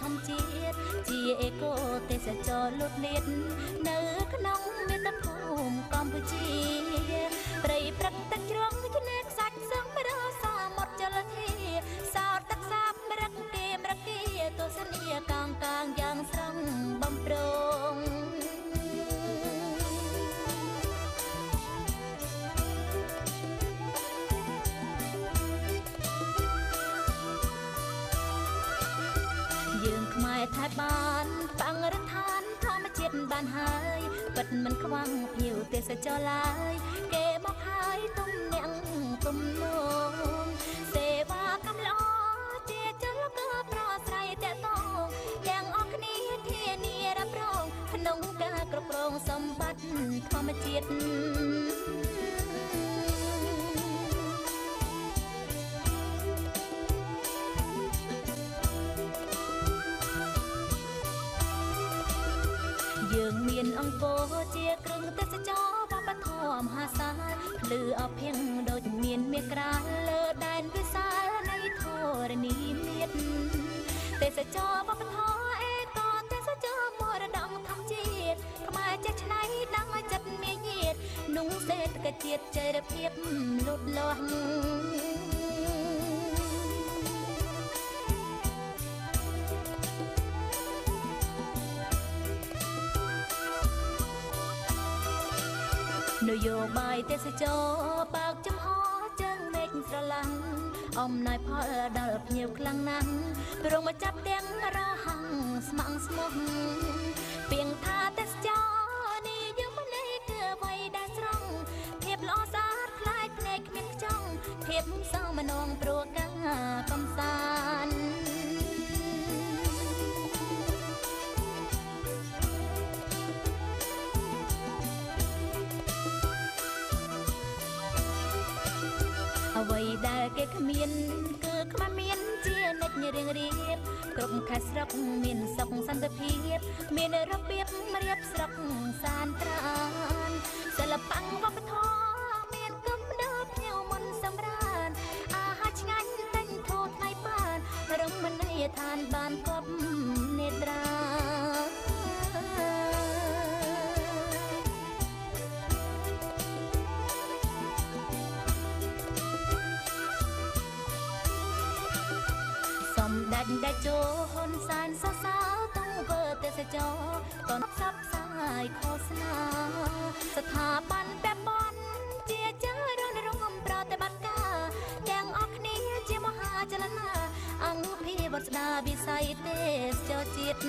ធម្មជាតិជាអេកូទេសចរលុតលាតនៅក្នុងមាតុភូមិកម្ពុជាព្រៃព្រឹកទឹកជ្រងឆ្នេរខ្សាច់សឹងរសាមុតចលធាសោតទឹកសាបរឹកគេមរកគេទស្សនីយកាងយ៉ាងស្រងបំប្រងយើងខ្មែរថែបានបាំងរដ្ឋានធម្មជាតិបានហើយពិតមិនខ្វះភៀវទេសចរឡើយគេមកហើយទំនាក់ទំនងសេវាកម្មល្អជាចលក៏ប្រស្រ័យតតងទាំងអស់គ្នាធានារ៉ាប់រងក្នុងការគ្រប់គ្រងសម្បត្តិធម្មជាតិយើងមានអង្គរជាគ្រឿងទេសចរវប្បធម៌មហាសាលភ្លឺអភិងដូចមានមេក្រាលើដែនវិសាលនៃធរណីមាត្រទេសចរវប្បធម៌អេកូទេសចរមរតកធម្មជាតិខ្មែរចេះឆ្នៃដឹងឲ្យចិត្តមានញាតนุ่งសេដ្ឋកិច្ចជាតិចីរភាពលូតលាស់នយោបាយទេសចរបើកចំហជើងមេឃស្រឡាំងអំណោយផលដល់ភ្ញៀវខ្លាំងណាស់ព្រមមកចាប់ទាំងរហ័ងស្ម័គ្រស្មោះពីងថាទេសចរនេះយើងមិននេះគឺអ្វីដែលស្រង់ភាពល្អស្អាតខ្លាយភ្នែកគ្មានខ្ចង់ភាពសមនងព្រោះកាកំសាន្តអ្វីដែលគេគ្មានគឺខ្មាំមានជានិច្ចរៀងរៀបគ្រប់ខេត្តស្រុកមានសុខសន្តិភាពមានរបៀបរៀបស្រុកសានត្រានសិល្បៈវប្បធម៌មានគំនិតភ្ញៀវមុនសម្រានអាហារឆ្ងាញ់តែញធូរថ្លៃបានរមណីយដ្ឋានបានគប់នេត្រាដាច់ដាច់ចូលហ៊ុនសែនសរសើរទង្វើទេសចរតនផ្សព្វផ្សាយឃោសនាស្ថាប័នពាក់ព័ន្ធជាចររំប្រតិបត្តិការទាំងអស់គ្នាជាមហាចលនាអង្គភិវឌ្ឍស្ដារវិស័យទេសចរជាតិ